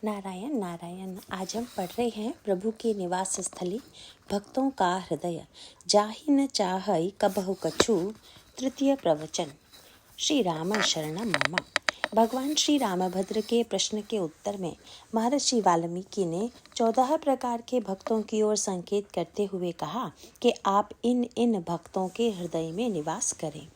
नारायण नारायण। आज हम पढ़ रहे हैं प्रभु के निवास स्थली भक्तों का हृदय जाहि न चाहई कबहु कछु। तृतीय प्रवचन। श्री राम शरणम मम। भगवान श्री रामभद्र के प्रश्न के उत्तर में महर्षि वाल्मीकि ने 14 प्रकार के भक्तों की ओर संकेत करते हुए कहा कि आप इन भक्तों के हृदय में निवास करें।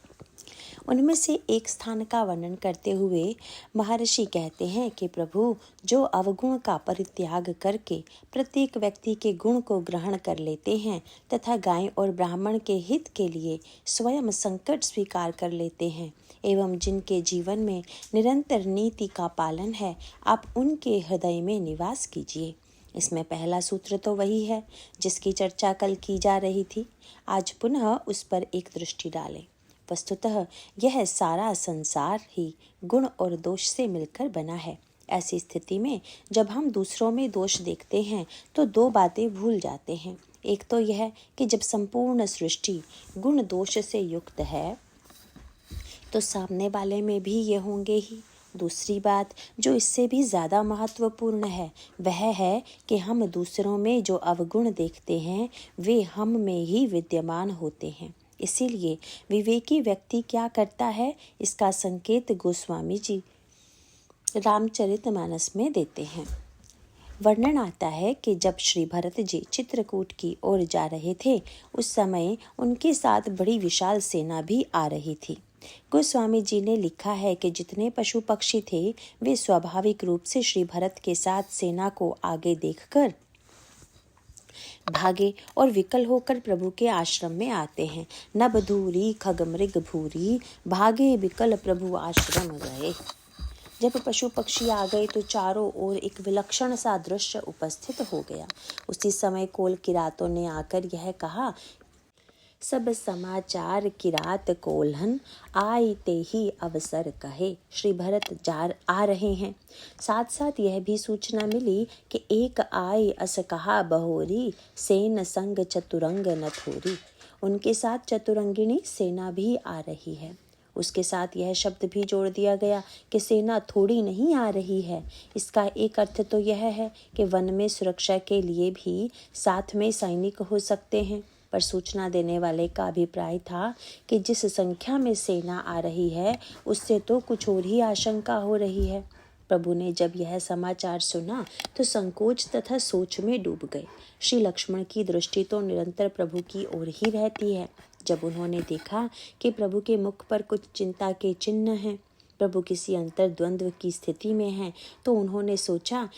उनमें से एक स्थान का वर्णन करते हुए महर्षि कहते हैं कि प्रभु जो अवगुण का परित्याग करके प्रत्येक व्यक्ति के गुण को ग्रहण कर लेते हैं तथा गाय और ब्राह्मण के हित के लिए स्वयं संकट स्वीकार कर लेते हैं एवं जिनके जीवन में निरंतर नीति का पालन है, आप उनके हृदय में निवास कीजिए। इसमें पहला सूत्र तो वही है जिसकी चर्चा कल की जा रही थी। आज पुनः उस पर एक दृष्टि डालें। वस्तुतः यह सारा संसार ही गुण और दोष से मिलकर बना है। ऐसी स्थिति में जब हम दूसरों में दोष देखते हैं तो दो बातें भूल जाते हैं। एक तो यह कि जब संपूर्ण सृष्टि गुण दोष से युक्त है तो सामने वाले में भी ये होंगे ही। दूसरी बात जो इससे भी ज़्यादा महत्वपूर्ण है वह है कि हम दूसरों में जो अवगुण देखते हैं वे हम में ही विद्यमान होते हैं। इसीलिए विवेकी व्यक्ति क्या करता है, इसका संकेत गोस्वामी जी रामचरितमानस में देते हैं। वर्णन आता है कि जब श्री भरत जी चित्रकूट की ओर जा रहे थे उस समय उनके साथ बड़ी विशाल सेना भी आ रही थी। गोस्वामी जी ने लिखा है कि जितने पशु पक्षी थे वे स्वाभाविक रूप से श्री भरत के साथ सेना को आगे देखकर भागे और विकल होकर प्रभु के आश्रम में आते हैं। नभ धूरी खगमृग भूरी भागे विकल प्रभु आश्रम गए। जब पशु पक्षी आ गए तो चारों ओर एक विलक्षण सा दृश्य उपस्थित हो गया। उसी समय कोल किरातों ने आकर यह कहा, सब समाचार किरात कोल्हन आए ते ही अवसर कहे। श्री भरत आ रहे हैं। साथ साथ यह भी सूचना मिली कि एक आए अस कहा बहोरी सेन संग चतुरंग न थोरी। उनके साथ चतुरंगिणी सेना भी आ रही है। उसके साथ यह शब्द भी जोड़ दिया गया कि सेना थोड़ी नहीं आ रही है। इसका एक अर्थ तो यह है कि वन में सुरक्षा के लिए भी साथ में सैनिक हो सकते हैं, पर सूचना देने वाले का अभिप्राय था कि जिस संख्या में सेना आ रही है उससे तो कुछ और ही आशंका हो रही है। प्रभु ने जब यह समाचार सुना तो संकोच तथा सोच में डूब गए। श्री लक्ष्मण की दृष्टि तो निरंतर प्रभु की ओर ही रहती है। जब उन्होंने देखा कि प्रभु के मुख पर कुछ चिंता के चिन्ह हैं, प्रभु किसी अंतर्द्वंद्व की स्थिति में हैं, तो उन्होंने सोचा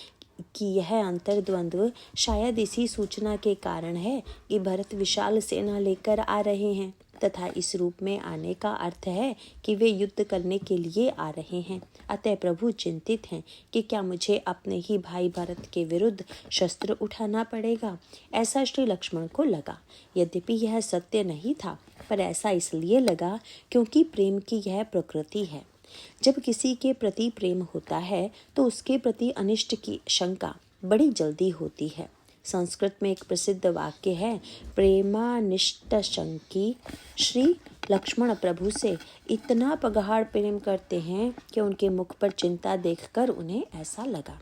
कि यह अंतर्द्वंद्व शायद इसी सूचना के कारण है कि भरत विशाल सेना लेकर आ रहे हैं तथा इस रूप में आने का अर्थ है कि वे युद्ध करने के लिए आ रहे हैं। अतः प्रभु चिंतित हैं कि क्या मुझे अपने ही भाई भरत के विरुद्ध शस्त्र उठाना पड़ेगा। ऐसा श्री लक्ष्मण को लगा। यद्यपि यह सत्य नहीं था, पर ऐसा इसलिए लगा क्योंकि प्रेम की यह प्रकृति है। जब किसी के प्रति प्रेम होता है तो उसके प्रति अनिष्ट की शंका बड़ी जल्दी होती है। संस्कृत में एक प्रसिद्ध वाक्य है, प्रेमानिष्ट शंकी। श्री लक्ष्मण प्रभु से इतना प्रगाढ़ प्रेम करते हैं कि उनके मुख पर चिंता देखकर उन्हें ऐसा लगा।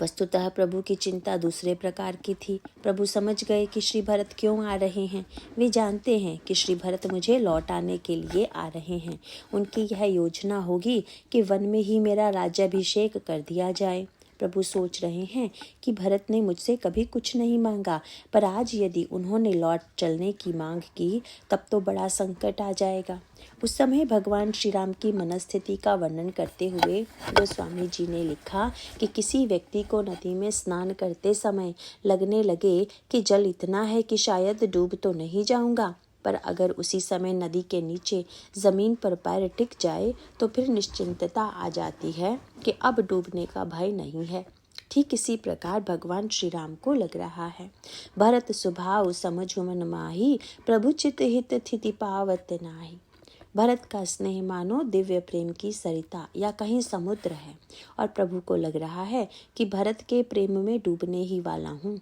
वस्तुतः प्रभु की चिंता दूसरे प्रकार की थी। प्रभु समझ गए कि श्री भरत क्यों आ रहे हैं। वे जानते हैं कि श्री भरत मुझे लौटाने के लिए आ रहे हैं। उनकी यह योजना होगी कि वन में ही मेरा राज्याभिषेक कर दिया जाए। प्रभु सोच रहे हैं कि भरत ने मुझसे कभी कुछ नहीं मांगा, पर आज यदि उन्होंने लौट चलने की मांग की तब तो बड़ा संकट आ जाएगा। उस समय भगवान श्री राम की मनस्थिति का वर्णन करते हुए गोस्वामी जी ने लिखा कि किसी व्यक्ति को नदी में स्नान करते समय लगने लगे कि जल इतना है कि शायद डूब तो नहीं जाऊंगा, पर अगर उसी समय नदी के नीचे जमीन पर पैर टिक जाए तो फिर निश्चिंतता आ जाती है कि अब डूबने का भय नहीं है। ठीक इसी प्रकार भगवान श्री राम को लग रहा है। भरत स्वभाव समझ मन माही प्रभु चित हित स्थिति पावत नाही। भरत का स्नेह मानो दिव्य प्रेम की सरिता या कहीं समुद्र है और प्रभु को लग रहा है कि भरत के प्रेम में डूबने ही वाला हूँ।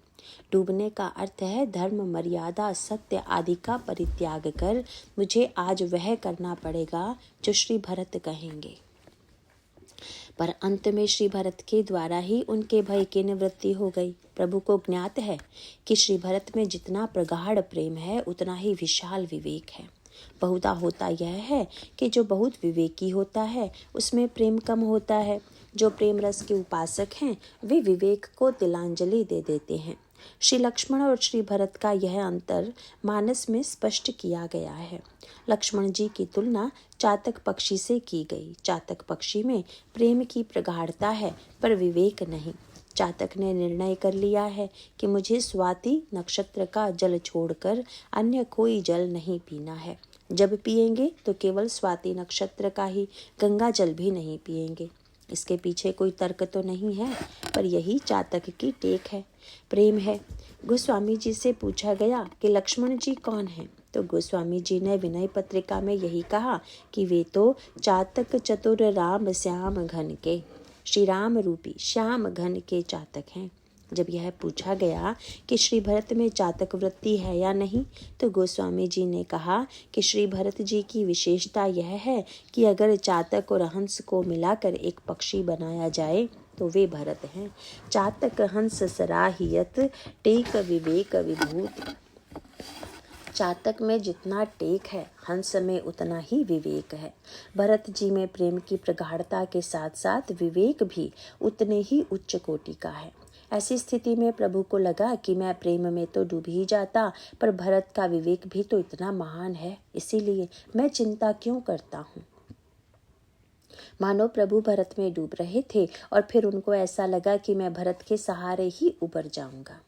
डूबने का अर्थ है धर्म मर्यादा सत्य आदि का परित्याग कर मुझे आज वह करना पड़ेगा जो श्री भरत कहेंगे। पर अंत में श्री भरत के द्वारा ही उनके भय की निवृत्ति हो गई। प्रभु को ज्ञात है कि श्री भरत में जितना प्रगाढ़ प्रेम है उतना ही विशाल विवेक है। बहुधा होता यह है कि जो बहुत विवेकी होता है उसमें प्रेम कम होता है। जो प्रेम रस के उपासक हैं वे विवेक को तिलांजलि दे देते हैं। श्री लक्ष्मण और श्री भरत का यह अंतर मानस में स्पष्ट किया गया है। लक्ष्मण जी की तुलना चातक पक्षी से की गई। चातक पक्षी में प्रेम की प्रगाढ़ता है पर विवेक नहीं। चातक ने निर्णय कर लिया है कि मुझे स्वाति नक्षत्र का जल छोड़कर अन्य कोई जल नहीं पीना है। जब पिएंगे तो केवल स्वाति नक्षत्र का ही, गंगा जल भी नहीं पिएंगे। इसके पीछे कोई तर्क तो नहीं है, पर यही चातक की टेक है, प्रेम है। गोस्वामी जी से पूछा गया कि लक्ष्मण जी कौन हैं, तो गोस्वामी जी ने विनय पत्रिका में यही कहा कि वे तो चातक चतुर राम श्याम घन के, श्री राम रूपी श्याम घन के चातक हैं। जब यह पूछा गया कि श्री भरत में चातक वृत्ति है या नहीं, तो गोस्वामी जी ने कहा कि श्री भरत जी की विशेषता यह है कि अगर चातक और हंस को मिलाकर एक पक्षी बनाया जाए तो वे भरत हैं। चातक हंस सराहियत टेक विवेक विभूत। चातक में जितना टेक है हंस में उतना ही विवेक है। भरत जी में प्रेम की प्रगाढ़ता के साथ साथ विवेक भी उतने ही उच्च कोटि का है। ऐसी स्थिति में प्रभु को लगा कि मैं प्रेम में तो डूब ही जाता, पर भरत का विवेक भी तो इतना महान है, इसीलिए मैं चिंता क्यों करता हूँ। मानो प्रभु भरत में डूब रहे थे और फिर उनको ऐसा लगा कि मैं भरत के सहारे ही उबर जाऊंगा।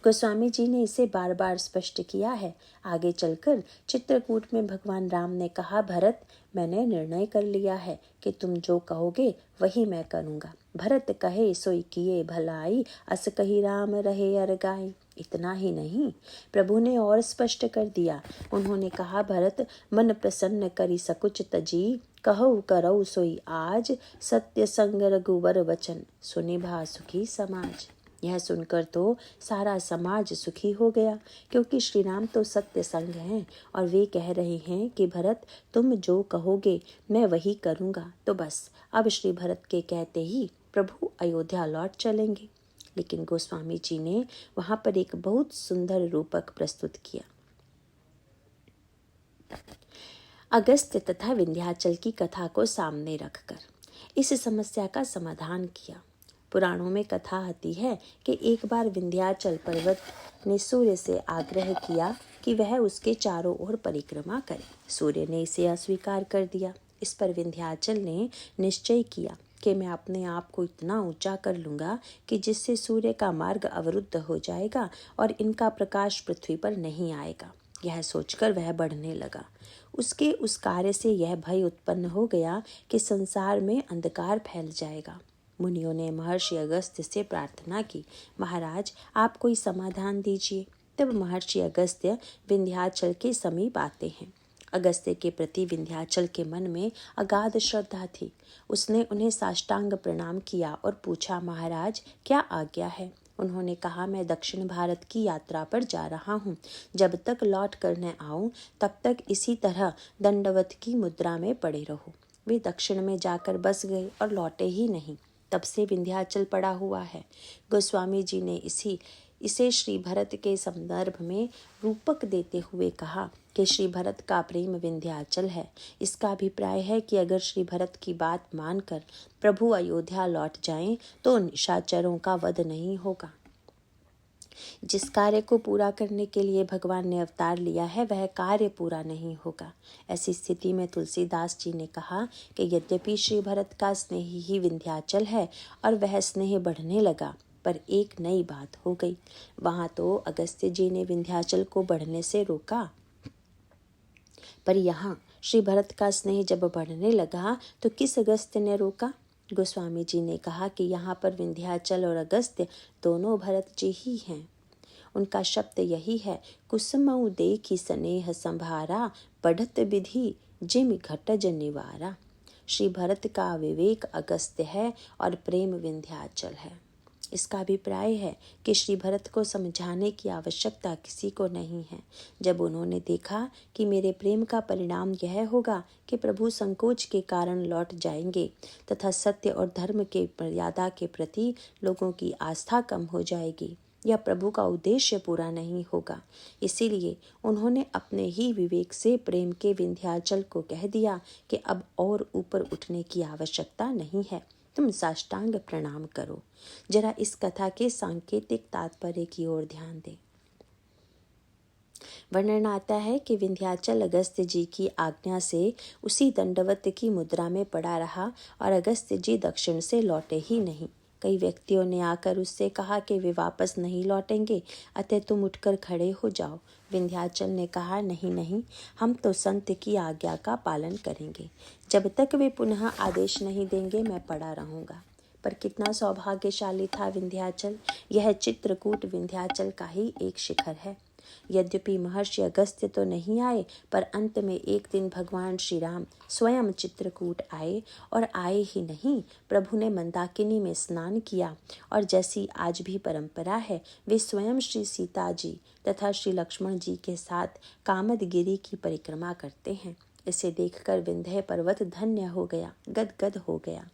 गोस्वामी जी ने इसे बार बार स्पष्ट किया है। आगे चलकर चित्रकूट में भगवान राम ने कहा, भरत मैंने निर्णय कर लिया है कि तुम जो कहोगे वही मैं करूँगा। भरत कहे सोई किए भलाई, अस कही राम रहे अरगाई। इतना ही नहीं, प्रभु ने और स्पष्ट कर दिया। उन्होंने कहा, भरत मन प्रसन्न करी सकुच तजी, कहु करऊ सोई आज, सत्य संग रघुवर वचन, सुनिभा सुखी समाज। यह सुनकर तो सारा समाज सुखी हो गया, क्योंकि श्री राम तो सत्य संग हैं और वे कह रहे हैं कि भरत तुम जो कहोगे मैं वही करूँगा। तो बस अब श्री भरत के कहते ही प्रभु अयोध्या लौट चलेंगे। लेकिन गोस्वामी जी ने वहाँ पर एक बहुत सुंदर रूपक प्रस्तुत किया। अगस्त्य तथा विंध्याचल की कथा को सामने रखकर इस समस्या का समाधान किया। पुराणों में कथा आती है कि एक बार विंध्याचल पर्वत ने सूर्य से आग्रह किया कि वह उसके चारों ओर परिक्रमा करे। सूर्य ने इसे अस्वीकार कर दिया। इस पर विंध्याचल ने निश्चय किया कि मैं अपने आप को इतना ऊंचा कर लूँगा कि जिससे सूर्य का मार्ग अवरुद्ध हो जाएगा और इनका प्रकाश पृथ्वी पर नहीं आएगा। यह सोचकर वह बढ़ने लगा। उसके उस कार्य से यह भय उत्पन्न हो गया कि संसार में अंधकार फैल जाएगा। मुनियों ने महर्षि अगस्त्य से प्रार्थना की, महाराज आप कोई समाधान दीजिए। तब महर्षि अगस्त्य विंध्याचल के समीप आते हैं। अगस्त्य के प्रति विंध्याचल के मन में अगाध श्रद्धा थी। उसने उन्हें साष्टांग प्रणाम किया और पूछा, महाराज क्या आज्ञा है। उन्होंने कहा, मैं दक्षिण भारत की यात्रा पर जा रहा हूँ। जब तक लौट कर न आऊँ तब तक इसी तरह दंडवत की मुद्रा में पड़े रहो। वे दक्षिण में जाकर बस गए और लौटे ही नहीं। तब से विंध्याचल पड़ा हुआ है। गोस्वामी जी ने इसे श्री भरत के संदर्भ में रूपक देते हुए कहा कि श्री भरत का प्रेम विंध्याचल है। इसका अभिप्राय है कि अगर श्री भरत की बात मानकर प्रभु अयोध्या लौट जाएं तो निशाचरों का वध नहीं होगा। जिस कार्य को पूरा करने के लिए भगवान ने अवतार लिया है वह कार्य पूरा नहीं होगा। ऐसी स्थिति में तुलसीदास जी ने कहा कि यद्यपि श्री भरत का स्नेह ही विंध्याचल है और वह स्नेह बढ़ने लगा, पर एक नई बात हो गई। वहां तो अगस्त्य जी ने विंध्याचल को बढ़ने से रोका, पर यहाँ श्री भरत का स्नेह जब बढ़ने लगा तो किस अगस्त्य ने रोका। गोस्वामी जी ने कहा कि यहाँ पर विंध्याचल और अगस्त्य दोनों भरत जी ही हैं। उनका शब्द यही है, कुसुमऊ देखी स्नेह संभारा, बढ़त विधि जिम घटज निवारा। श्री भरत का विवेक अगस्त्य है और प्रेम विंध्याचल है। इसका अभिप्राय है कि श्री भरत को समझाने की आवश्यकता किसी को नहीं है। जब उन्होंने देखा कि मेरे प्रेम का परिणाम यह होगा कि प्रभु संकोच के कारण लौट जाएंगे तथा सत्य और धर्म के मर्यादा के प्रति लोगों की आस्था कम हो जाएगी, या प्रभु का उद्देश्य पूरा नहीं होगा, इसीलिए उन्होंने अपने ही विवेक से प्रेम के विंध्याचल को कह दिया कि अब और ऊपर उठने की आवश्यकता नहीं है, तुम साष्टांग प्रणाम करो। जरा इस कथा के सांकेतिक तात्पर्य की ओर ध्यान दें। वर्णन आता है कि विंध्याचल अगस्त्य जी की आज्ञा से उसी दंडवत की मुद्रा में पड़ा रहा और अगस्त्य जी दक्षिण से लौटे ही नहीं। कई व्यक्तियों ने आकर उससे कहा कि वे वापस नहीं लौटेंगे, अतः तुम उठकर खड़े हो जाओ। विंध्याचल ने कहा, नहीं नहीं, हम तो संत की आज्ञा का पालन करेंगे। जब तक वे पुनः आदेश नहीं देंगे मैं पड़ा रहूंगा। पर कितना सौभाग्यशाली था विंध्याचल। यह चित्रकूट विंध्याचल का ही एक शिखर है। यद्यपि महर्षि अगस्त्य तो नहीं आए, पर अंत में एक दिन भगवान श्री राम स्वयं चित्रकूट आए, और आए ही नहीं, प्रभु ने मंदाकिनी में स्नान किया, और जैसी आज भी परंपरा है वे स्वयं श्री सीता जी तथा श्री लक्ष्मण जी के साथ कामदगिरी की परिक्रमा करते हैं। इसे देखकर विंध्य पर्वत धन्य हो गया, गदगद हो गया।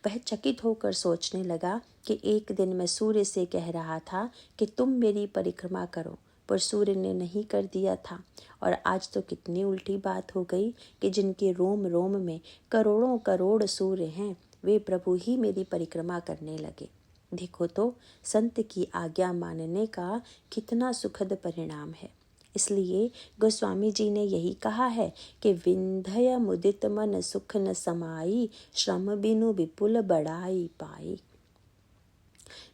वह चकित होकर सोचने लगा कि एक दिन मैं सूर्य से कह रहा था कि तुम मेरी परिक्रमा करो, पर सूर्य ने नहीं कर दिया था, और आज तो कितनी उल्टी बात हो गई कि जिनके रोम रोम में करोड़ों करोड़ सूर्य हैं, वे प्रभु ही मेरी परिक्रमा करने लगे। देखो तो संत की आज्ञा मानने का कितना सुखद परिणाम है। इसलिए गोस्वामी जी ने यही कहा है कि विंध्य मुदित मन सुख न समाई, श्रम बिनु विपुल बढ़ाई पाई।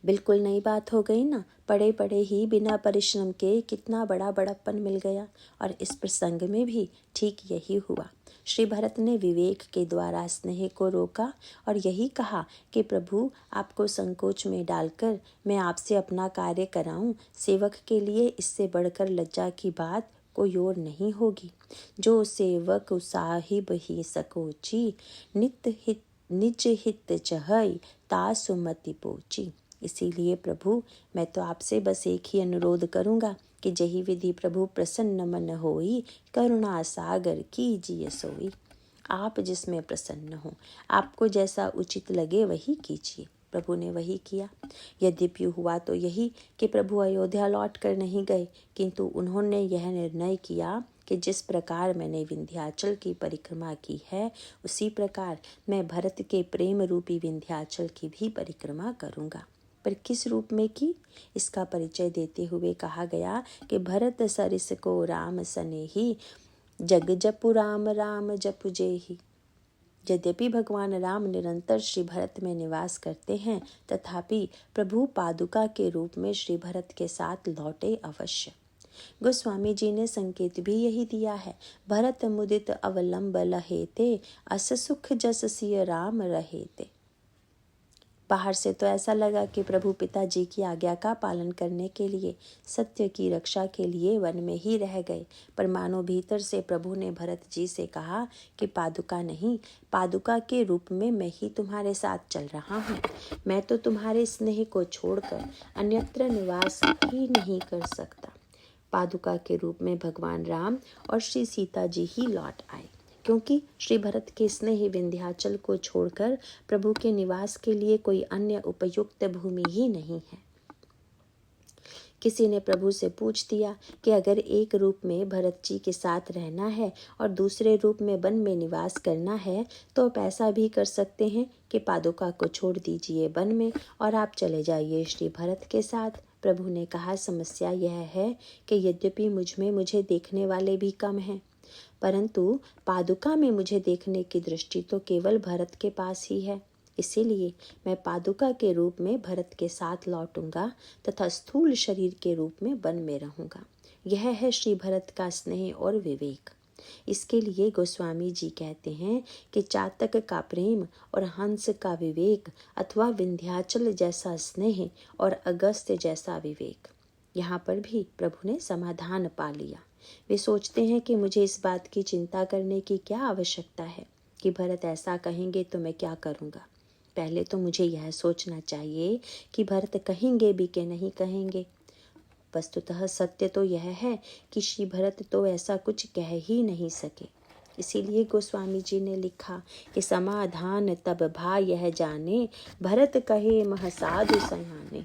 बिल्कुल नई बात हो गई ना। पड़े पड़े ही बिना परिश्रम के कितना बड़ा बड़प्पन मिल गया। और इस प्रसंग में भी ठीक यही हुआ। श्री भरत ने विवेक के द्वारा स्नेह को रोका और यही कहा कि प्रभु, आपको संकोच में डालकर मैं आपसे अपना कार्य कराऊं, सेवक के लिए इससे बढ़कर लज्जा की बात कोई और नहीं होगी। जो सेवक साहिब ही सकोची, निज हित चहई, तासुमति पोची। इसीलिए प्रभु, मैं तो आपसे बस एक ही अनुरोध करूंगा कि जही विधि प्रभु प्रसन्न मन होई, करुणा सागर कीजिए सोई। आप जिसमें प्रसन्न हो, आपको जैसा उचित लगे वही कीजिए। प्रभु ने वही किया। यद्यपि हुआ तो यही कि प्रभु अयोध्या लौट कर नहीं गए, किंतु उन्होंने यह निर्णय किया कि जिस प्रकार मैंने विंध्याचल की परिक्रमा की है, उसी प्रकार मैं भरत के प्रेम रूपी विंध्याचल की भी परिक्रमा करूंगा। पर किस रूप में की, इसका परिचय देते हुए कहा गया कि भरत सरिस को राम सनेही, जग जपु राम राम जपु जेहि। यद्यपि भगवान राम निरंतर श्री भरत में निवास करते हैं, तथापि प्रभु पादुका के रूप में श्री भरत के साथ लौटे अवश्य। गोस्वामी जी ने संकेत भी यही दिया है। भरत मुदित अवलंब लहेते, अस सुख जस सिय राम रहेते। बाहर से तो ऐसा लगा कि प्रभु पिताजी की आज्ञा का पालन करने के लिए, सत्य की रक्षा के लिए वन में ही रह गए, पर मानो भीतर से प्रभु ने भरत जी से कहा कि पादुका नहीं, पादुका के रूप में मैं ही तुम्हारे साथ चल रहा हूँ। मैं तो तुम्हारे स्नेह को छोड़कर अन्यत्र निवास ही नहीं कर सकता। पादुका के रूप में भगवान राम और श्री सीता जी ही लौट आए, क्योंकि श्री भरत के स्नेह विंध्याचल को छोड़कर प्रभु के निवास के लिए कोई अन्य उपयुक्त भूमि ही नहीं है। किसी ने प्रभु से पूछ दिया कि अगर एक रूप में भरत जी के साथ रहना है और दूसरे रूप में वन में निवास करना है, तो आप ऐसा भी कर सकते हैं कि पादुका को छोड़ दीजिए वन में और आप चले जाइए श्री भरत के साथ। प्रभु ने कहा, समस्या यह है कि यद्यपि मुझे देखने वाले भी कम हैं, परंतु पादुका में मुझे देखने की दृष्टि तो केवल भरत के पास ही है। इसीलिए मैं पादुका के रूप में भरत के साथ लौटूंगा तथा स्थूल शरीर के रूप में वन में रहूंगा। यह है श्री भरत का स्नेह और विवेक। इसके लिए गोस्वामी जी कहते हैं कि चातक का प्रेम और हंस का विवेक, अथवा विंध्याचल जैसा स्नेह और अगस्त्य जैसा विवेक। यहाँ पर भी प्रभु ने समाधान पा लिया। वे सोचते हैं कि मुझे इस बात की चिंता करने की क्या आवश्यकता है कि भरत ऐसा कहेंगे तो मैं क्या करूँगा। पहले तो मुझे यह सोचना चाहिए कि भरत कहेंगे भी कि नहीं कहेंगे। वस्तुतः सत्य तो यह है कि श्री भरत तो ऐसा कुछ कह ही नहीं सके। इसीलिए गोस्वामी जी ने लिखा कि समाधान तब भा यह जाने, भरत कहे मह साधु सयाने।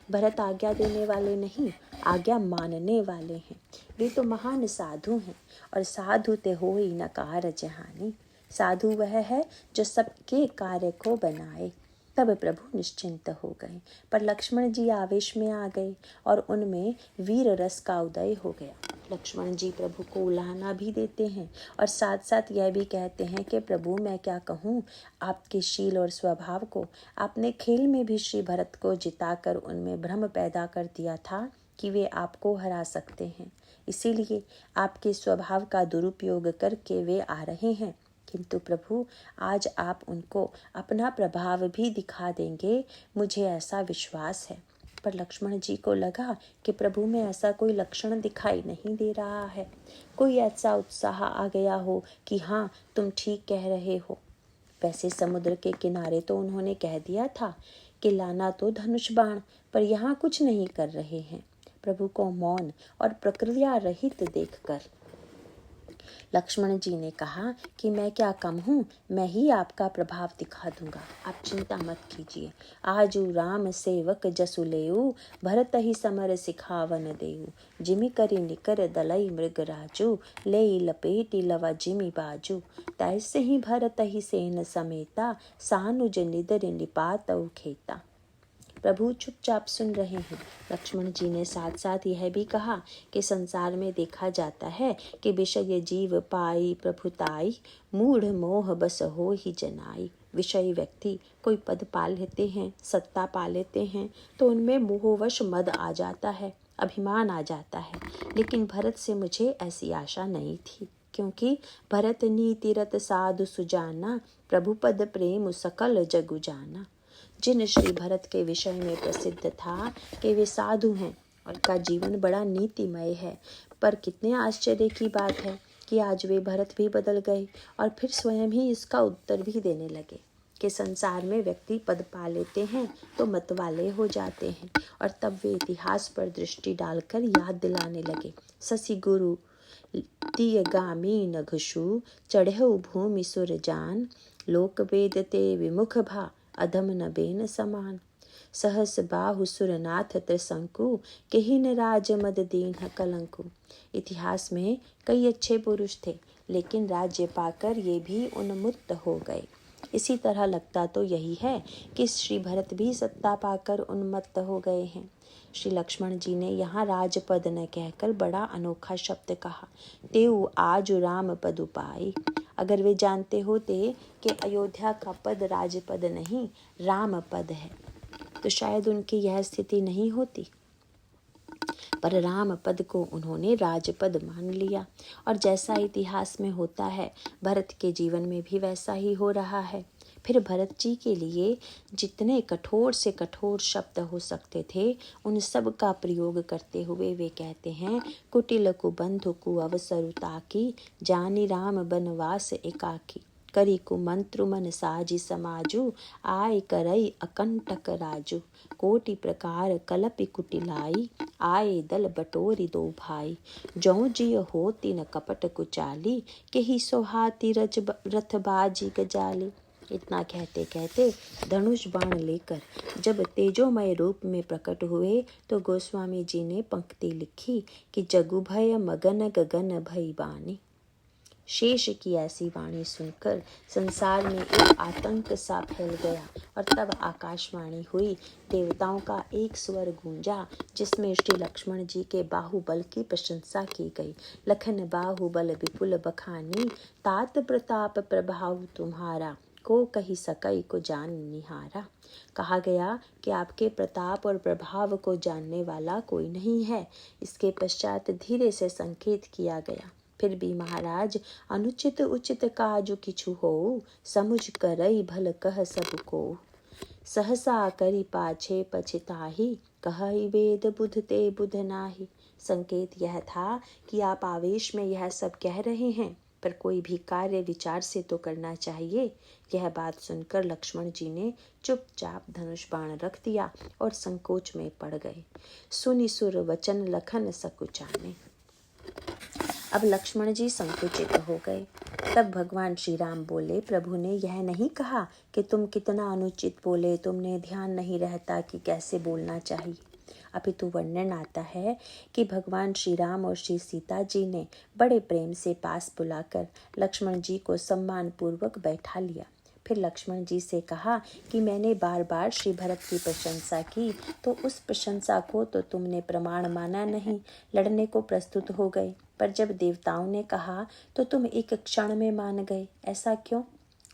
भरत आज्ञा देने वाले नहीं, आज्ञा मानने वाले हैं। वे तो महान साधु हैं, और साधु ते होई न कार जहानी। साधु वह है जो सबके कार्य को बनाए। तब प्रभु निश्चिंत हो गए, पर लक्ष्मण जी आवेश में आ गए और उनमें वीर रस का उदय हो गया। लक्ष्मण जी प्रभु को उलाहना भी देते हैं और साथ साथ यह भी कहते हैं कि प्रभु मैं क्या कहूँ, आपके शील और स्वभाव को। आपने खेल में भी श्री भरत को जिताकर उनमें भ्रम पैदा कर दिया था कि वे आपको हरा सकते हैं। इसीलिए आपके स्वभाव का दुरुपयोग करके वे आ रहे हैं। किंतु प्रभु आज आप उनको अपना प्रभाव भी दिखा देंगे, मुझे ऐसा विश्वास है। पर लक्ष्मण जी को लगा कि प्रभु में ऐसा कोई लक्षण दिखाई नहीं दे रहा है। कोई ऐसा उत्साह आ गया हो कि हाँ तुम ठीक कह रहे हो। वैसे समुद्र के किनारे तो उन्होंने कह दिया था कि लाना तो धनुष बाण, पर यहाँ कुछ नहीं कर रहे हैं। प्रभु को मौन और प्रक्रिया रहित देखकर लक्ष्मण जी ने कहा कि मैं क्या कम हूँ, मैं ही आपका प्रभाव दिखा दूंगा, आप चिंता मत कीजिए। आजू राम सेवक जसु लेऊ, भरत ही समर सिखावन देऊ। जिमि करी निकर दलई मृग राजू, ले लपेटी लवा जिमि बाजू। तैसे ही भरत ही सेन समेता, सानुज निदर निपातऊ खेता। प्रभु चुपचाप सुन रहे हैं। लक्ष्मण जी ने साथ साथ यह भी कहा कि संसार में देखा जाता है कि विषय जीव पाई प्रभुताई, मूढ़ मोह बस हो ही जनाई। विषयी व्यक्ति कोई पद पा लेते हैं, सत्ता पा लेते हैं, तो उनमें मोहवश मद आ जाता है, अभिमान आ जाता है। लेकिन भरत से मुझे ऐसी आशा नहीं थी, क्योंकि भरत नीति रत साधु सुजाना, प्रभु पद प्रेम सकल जगु जाना। जिन श्री भरत के विषय में प्रसिद्ध था कि वे साधु हैं और का जीवन बड़ा नीतिमय है, पर कितने आश्चर्य की बात है कि आज वे भरत भी बदल गए और फिर स्वयं ही इसका उत्तर भी देने लगे कि संसार में व्यक्ति पद पा लेते हैं तो मतवाले हो जाते हैं। और तब वे इतिहास पर दृष्टि डालकर याद दिलाने लगे, ससी गुरु तियगामी नघुषु, चढ़ऊ भूमि सुर जान, लोक वेद ते विमुख भा, अधम न बेन समान। सहस बाहु सुरनाथ त्रिशंकु, केहिन राज मद दीन कलंकु। इतिहास में कई अच्छे पुरुष थे, लेकिन राज्य पाकर ये भी उन्मुक्त हो गए। इसी तरह लगता तो यही है कि श्री भरत भी सत्ता पाकर उन्मत्त हो गए हैं। श्री लक्ष्मण जी ने यहाँ राजपद न कहकर बड़ा अनोखा शब्द कहा, तेऊ आज राम पद उपाई। अगर वे जानते होते कि अयोध्या का पद राजपद नहीं राम पद है, तो शायद उनकी यह स्थिति नहीं होती। पर राम पद को उन्होंने राजपद मान लिया, और जैसा इतिहास में होता है भरत के जीवन में भी वैसा ही हो रहा है। फिर भरत जी के लिए जितने कठोर से कठोर शब्द हो सकते थे, उन सब का प्रयोग करते हुए वे कहते हैं, कुटिल कुबंधु कु अवसरु ताकी, जानी राम बनवास एकाकी। करी कुमंत्रु मन साजी समाजू, आय करई अकंटक राजू। कोटि प्रकार कलपि कुटिलाई, आए दल बटोरी दो भाई। जौ जिय होती न कपट कुचाली, केहि सोहाती रथ बाजी गजाली। इतना कहते कहते धनुष बाण लेकर जब तेजोमय रूप में प्रकट हुए, तो गोस्वामी जी ने पंक्ति लिखी कि जगु भय मगन गगन भई बानी। शेष की ऐसी वाणी सुनकर संसार में एक आतंक सा फैल गया, और तब आकाशवाणी हुई, देवताओं का एक स्वर गूंजा, जिसमें श्री लक्ष्मण जी के बाहुबल की प्रशंसा की गई। लखन बाहुबल विपुल बखानी, तात प्रताप प्रभाव तुम्हारा, को कही सकई को जान निहारा। कहा गया कि आपके प्रताप और प्रभाव को जानने वाला कोई नहीं है। इसके पश्चात धीरे से संकेत किया गया, फिर भी महाराज अनुचित उचित काजु किछु हो, समुझ करई भल कह सब को। सहसा करी पाछे पछताही, कहई वेद बुध ते बुध नाही। संकेत यह था कि आप आवेश में यह सब कह रहे हैं, पर कोई भी कार्य विचार से तो करना चाहिए। यह बात सुनकर लक्ष्मण जी ने चुपचाप धनुष बाण रख दिया और संकोच में पड़ गए। सुनि सुर वचन लखन सकुचाने। अब लक्ष्मण जी संकुचित हो गए। तब भगवान श्री राम बोले, प्रभु ने यह नहीं कहा कि तुम कितना अनुचित बोले, तुमने ध्यान नहीं रहता कि कैसे बोलना चाहिए। अपितु वर्णन आता है कि भगवान श्री राम और श्री सीता जी ने बड़े प्रेम से पास बुलाकर लक्ष्मण जी को सम्मान पूर्वक बैठा लिया। फिर लक्ष्मण जी से कहा कि मैंने बार बार श्री भरत की प्रशंसा की, तो उस प्रशंसा को तो तुमने प्रमाण माना नहीं, लड़ने को प्रस्तुत हो गए। पर जब देवताओं ने कहा तो तुम एक क्षण में मान गए, ऐसा क्यों?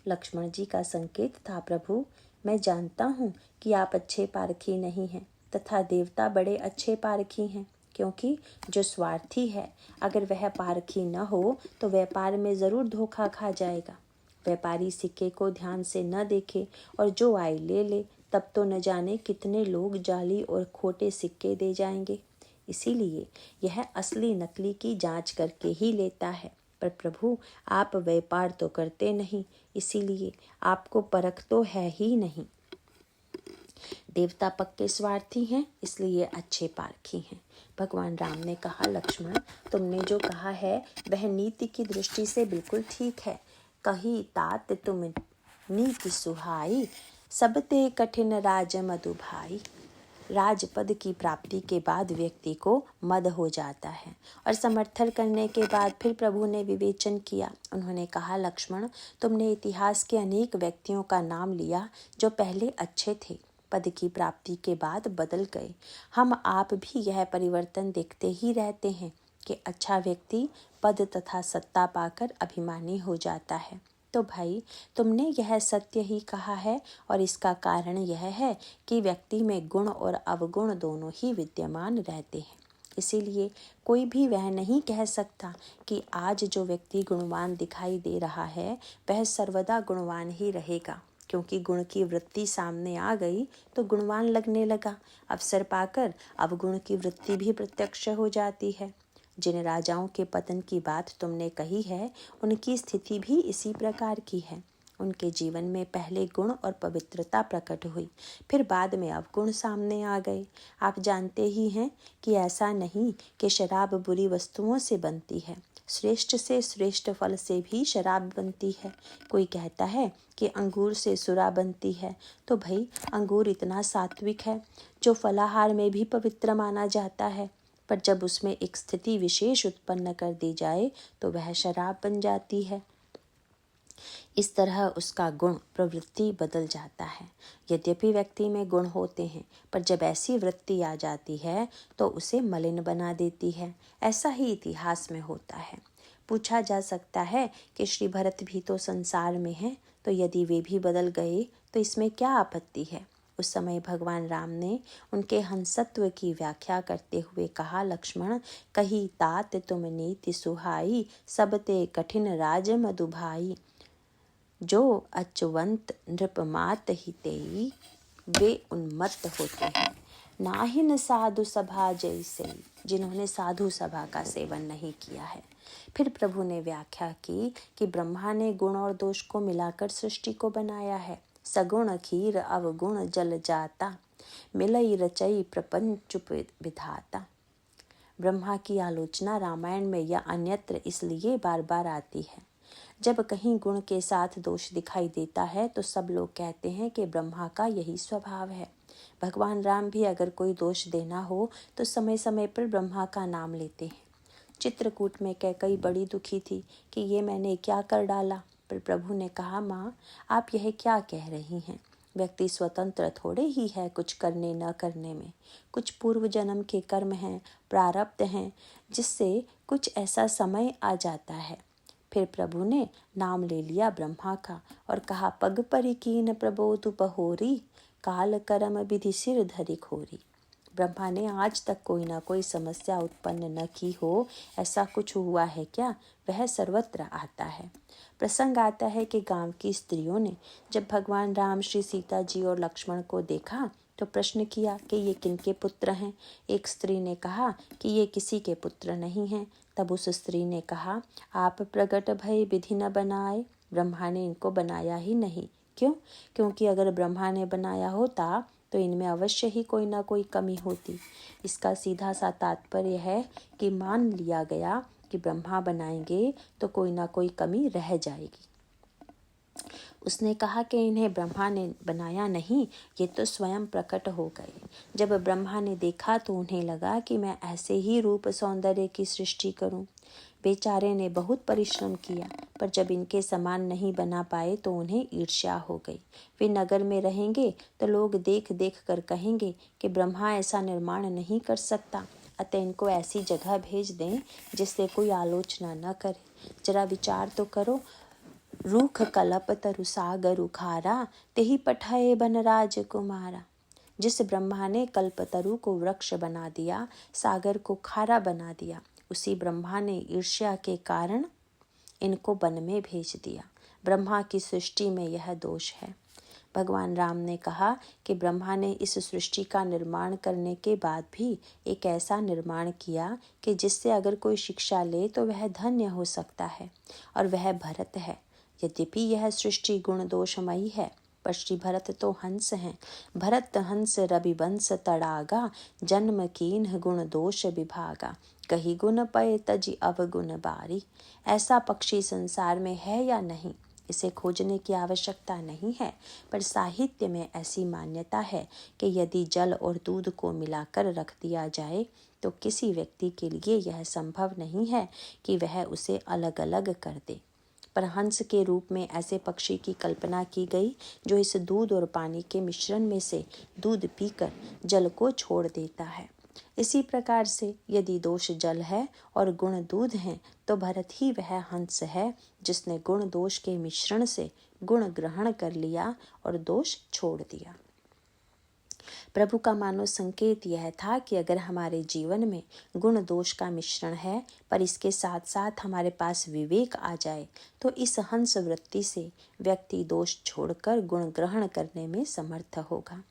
लक्ष्मण जी का संकेत था, प्रभु मैं जानता हूँ कि आप अच्छे पारखी नहीं हैं, तथा देवता बड़े अच्छे पारखी हैं, क्योंकि जो स्वार्थी है अगर वह पारखी न हो तो व्यापार में जरूर धोखा खा जाएगा। व्यापारी सिक्के को ध्यान से न देखे और जो आए ले ले, तब तो न जाने कितने लोग जाली और खोटे सिक्के दे जाएंगे। इसीलिए यह असली नकली की जांच करके ही लेता है। पर प्रभु आप व्यापार तो करते नहीं, इसीलिए आपको परख तो है ही नहीं। देवता पक्के स्वार्थी हैं, इसलिए अच्छे पारखी हैं। भगवान राम ने कहा, लक्ष्मण तुमने जो कहा है वह नीति की दृष्टि से बिल्कुल ठीक है। कही तात तुम नीति सुहाई, सबते कठिन राज मधु भाई। राजपद की प्राप्ति के बाद व्यक्ति को मद हो जाता है और समर्थन करने के बाद फिर प्रभु ने विवेचन किया। उन्होंने कहा, लक्ष्मण तुमने इतिहास के अनेक व्यक्तियों का नाम लिया जो पहले अच्छे थे, पद की प्राप्ति के बाद बदल गए। हम आप भी यह परिवर्तन देखते ही रहते हैं कि अच्छा व्यक्ति पद तथा सत्ता पाकर अभिमानी हो जाता है। तो भाई तुमने यह सत्य ही कहा है, और इसका कारण यह है कि व्यक्ति में गुण और अवगुण दोनों ही विद्यमान रहते हैं। इसीलिए कोई भी वह नहीं कह सकता कि आज जो व्यक्ति गुणवान दिखाई दे रहा है वह सर्वदा गुणवान ही रहेगा, क्योंकि गुण की वृत्ति सामने आ गई तो गुणवान लगने लगा। अवसर पाकर अवगुण की वृत्ति भी प्रत्यक्ष हो जाती है। जिन राजाओं के पतन की बात तुमने कही है, उनकी स्थिति भी इसी प्रकार की है। उनके जीवन में पहले गुण और पवित्रता प्रकट हुई, फिर बाद में अवगुण सामने आ गए। आप जानते ही हैं कि ऐसा नहीं कि शराब बुरी वस्तुओं से बनती है, श्रेष्ठ से श्रेष्ठ फल से भी शराब बनती है। कोई कहता है कि अंगूर से सुरा बनती है, तो भाई अंगूर इतना सात्विक है जो फलाहार में भी पवित्र माना जाता है, पर जब उसमें एक स्थिति विशेष उत्पन्न कर दी जाए तो वह शराब बन जाती है। इस तरह उसका गुण प्रवृत्ति बदल जाता है। यद्यपि व्यक्ति में गुण होते हैं, पर जब ऐसी वृत्ति आ जाती है तो उसे मलिन बना देती है। ऐसा ही इतिहास में होता है। पूछा जा सकता है कि श्री भरत भी तो संसार में हैं, तो यदि वे भी बदल गए तो इसमें क्या आपत्ति है? उस समय भगवान राम ने उनके हंसत्व की व्याख्या करते हुए कहा, लक्ष्मण कही तात तुम नीति सुहाई, सबते कठिन राज मधु भाई। जो अचवंत नृपमात हितेई, वे उन्मत्त होते हैं। नाहिन साधु सभा जैसे, जिन्होंने साधु सभा का सेवन नहीं किया है। फिर प्रभु ने व्याख्या की कि ब्रह्मा ने गुण और दोष को मिलाकर सृष्टि को बनाया है। सगुण खीर अवगुण जल जाता, मिलई रचई प्रपंच विधाता। ब्रह्मा की आलोचना रामायण में या अन्यत्र इसलिए बार बार आती है। जब कहीं गुण के साथ दोष दिखाई देता है तो सब लोग कहते हैं कि ब्रह्मा का यही स्वभाव है। भगवान राम भी अगर कोई दोष देना हो तो समय समय पर ब्रह्मा का नाम लेते हैं। चित्रकूट में कैकई बड़ी दुखी थी कि ये मैंने क्या कर डाला, पर प्रभु ने कहा, माँ आप यह क्या कह रही हैं? व्यक्ति स्वतंत्र थोड़े ही है कुछ करने न करने में। कुछ पूर्व जन्म के कर्म हैं, प्रारब्ध हैं, जिससे कुछ ऐसा समय आ जाता है। फिर प्रभु ने नाम ले लिया ब्रह्मा का और कहा, पग परिकीन प्रबोधु बहोरी, काल करम विधि सिर धरि खोरी। ब्रह्मा ने आज तक कोई ना कोई समस्या उत्पन्न न की हो, ऐसा कुछ हुआ है क्या? वह सर्वत्र आता है। प्रसंग आता है कि गांव की स्त्रियों ने जब भगवान राम, श्री सीता जी और लक्ष्मण को देखा तो प्रश्न किया कि ये किनके पुत्र हैं। एक स्त्री ने कहा कि ये किसी के पुत्र नहीं हैं। तब उस स्त्री ने कहा, आप प्रगट भय विधि न बनाए, ब्रह्मा ने इनको बनाया ही नहीं। क्यों? क्योंकि अगर ब्रह्मा ने बनाया होता तो इनमें अवश्य ही कोई ना कोई कमी होती। इसका सीधा सा तात्पर्य है कि मान लिया गया कि ब्रह्मा बनाएंगे तो कोई ना कोई कमी रह जाएगी। उसने कहा कि इन्हें ब्रह्मा ने बनाया नहीं, ये तो स्वयं प्रकट हो गए। जब ब्रह्मा ने देखा तो उन्हें लगा कि मैं ऐसे ही रूप सौंदर्य की सृष्टि करूं। बेचारे ने बहुत परिश्रम किया, पर जब इनके समान नहीं बना पाए तो उन्हें ईर्ष्या हो गई। वे नगर में रहेंगे तो लोग देख देख कर कहेंगे कि ब्रह्मा ऐसा निर्माण नहीं कर सकता, अतः इनको ऐसी जगह भेज दें जिससे कोई आलोचना न करे। जरा विचार तो करो, रूख कलप तरु सागर उखारा, तेहि पठाए बनराज कुमारा। जिस ब्रह्मा ने कल्पतरु को वृक्ष बना दिया, सागर को खारा बना दिया, उसी ब्रह्मा ने ईर्ष्या के कारण इनको वन में भेज दिया। ब्रह्मा की सृष्टि में यह दोष है। भगवान राम ने कहा कि ब्रह्मा ने इस सृष्टि का निर्माण करने के बाद भी एक ऐसा निर्माण किया कि जिससे अगर कोई शिक्षा ले तो वह धन्य हो सकता है, और वह भरत है। यद्यपि यह सृष्टि गुण दोषमयी है, पर श्री भरत तो हंस हैं। भरत हंस रविवंश तड़ागा, जन्म कीन्ह गुण दोष विभागा, कही गुण पय तजि अवगुण बारी। ऐसा पक्षी संसार में है या नहीं, इसे खोजने की आवश्यकता नहीं है, पर साहित्य में ऐसी मान्यता है कि यदि जल और दूध को मिलाकर रख दिया जाए तो किसी व्यक्ति के लिए यह संभव नहीं है कि वह उसे अलग अलग कर दे। पर हंस के रूप में ऐसे पक्षी की कल्पना की गई जो इस दूध और पानी के मिश्रण में से दूध पीकर जल को छोड़ देता है। इसी प्रकार से यदि दोष जल है और गुण दूध हैं, तो भरत ही वह हंस है जिसने गुण दोष के मिश्रण से गुण ग्रहण कर लिया और दोष छोड़ दिया। प्रभु का मानो संकेत यह था कि अगर हमारे जीवन में गुण दोष का मिश्रण है, पर इसके साथ साथ हमारे पास विवेक आ जाए, तो इस हंस वृत्ति से व्यक्ति दोष छोड़कर गुण ग्रहण करने में समर्थ होगा।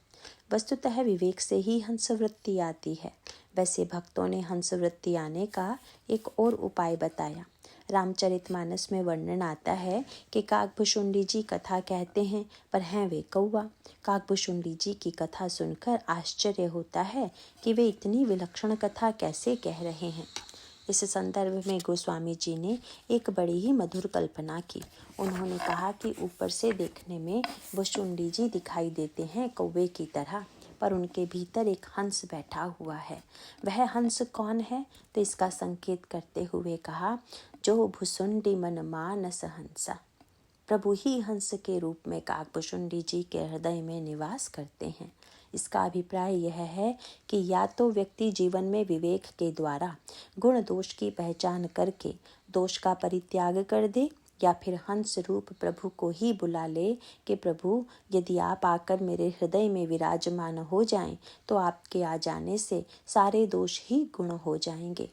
वस्तुतः विवेक से ही हंस वृत्ति आती है। वैसे भक्तों ने हंस वृत्ति आने का एक और उपाय बताया। रामचरितमानस में वर्णन आता है कि काकभुशुंडी जी कथा कहते हैं, पर हैं वे कौवा। काकभुशुंडी जी की कथा सुनकर आश्चर्य होता है कि वे इतनी विलक्षण कथा कैसे कह रहे हैं। इस संदर्भ में गोस्वामी जी ने एक बड़ी ही मधुर कल्पना की। उन्होंने कहा कि ऊपर से देखने में भुशुंडी जी दिखाई देते हैं कौवे की तरह, पर उनके भीतर एक हंस बैठा हुआ है। वह हंस कौन है? तो इसका संकेत करते हुए कहा, जो भुसुंडी मन मानस हंसा। प्रभु ही हंस के रूप में काकभुशुंडी जी के हृदय में निवास करते हैं। इसका अभिप्राय यह है कि या तो व्यक्ति जीवन में विवेक के द्वारा गुण दोष की पहचान करके दोष का परित्याग कर दे, या फिर हंस रूप प्रभु को ही बुला ले कि प्रभु यदि आप आकर मेरे हृदय में विराजमान हो जाएं, तो आपके आ जाने से सारे दोष ही गुण हो जाएंगे।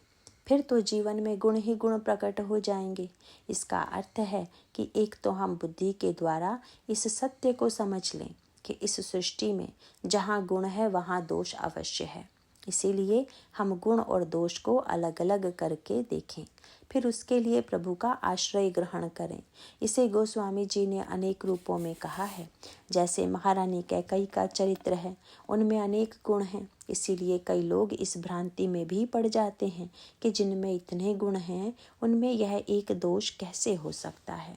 फिर तो जीवन में गुण ही गुण प्रकट हो जाएंगे। इसका अर्थ है कि एक तो हम बुद्धि के द्वारा इस सत्य को समझ लें कि इस सृष्टि में जहाँ गुण है वहाँ दोष अवश्य है, इसीलिए हम गुण और दोष को अलग अलग करके देखें। फिर उसके लिए प्रभु का आश्रय ग्रहण करें। इसे गोस्वामी जी ने अनेक रूपों में कहा है। जैसे महारानी कैकेयी का चरित्र है, उनमें अनेक गुण हैं, इसीलिए कई लोग इस भ्रांति में भी पड़ जाते हैं कि जिनमें इतने गुण हैं उनमें यह एक दोष कैसे हो सकता है।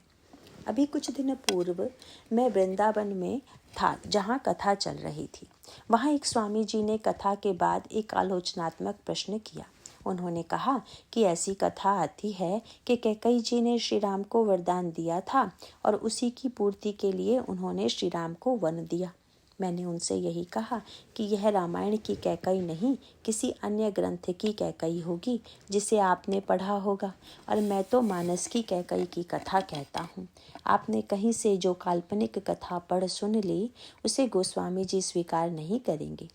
अभी कुछ दिन पूर्व मैं वृंदावन में था, जहाँ कथा चल रही थी। वहाँ एक स्वामी जी ने कथा के बाद एक आलोचनात्मक प्रश्न किया। उन्होंने कहा कि ऐसी कथा आती है कि कैकेयी जी ने श्री राम को वरदान दिया था और उसी की पूर्ति के लिए उन्होंने श्री राम को वन दिया। मैंने उनसे यही कहा कि यह रामायण की कैकई नहीं, किसी अन्य ग्रंथ की कैकई होगी जिसे आपने पढ़ा होगा, और मैं तो मानस की कैकई की कथा कहता हूँ। आपने कहीं से जो काल्पनिक कथा पढ़ सुन ली, उसे गोस्वामी जी स्वीकार नहीं करेंगे।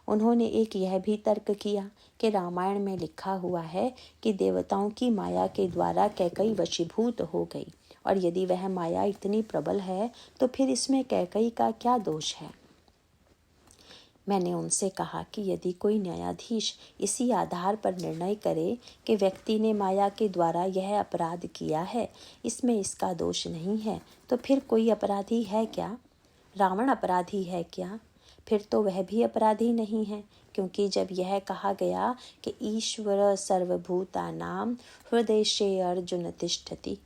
उन्होंने एक यह भी तर्क किया कि रामायण में लिखा हुआ है कि देवताओं की माया के द्वारा कैकई वशीभूत हो गई, और यदि वह माया इतनी प्रबल है तो फिर इसमें कैकई का क्या दोष है। मैंने उनसे कहा कि यदि कोई न्यायाधीश इसी आधार पर निर्णय करे कि व्यक्ति ने माया के द्वारा यह अपराध किया है, इसमें इसका दोष नहीं है, तो फिर कोई अपराधी है क्या? रावण अपराधी है क्या? फिर तो वह भी अपराधी नहीं है, क्योंकि जब यह कहा गया कि ईश्वर सर्वभूतानां हृदये अर्जुन तिष्ठति,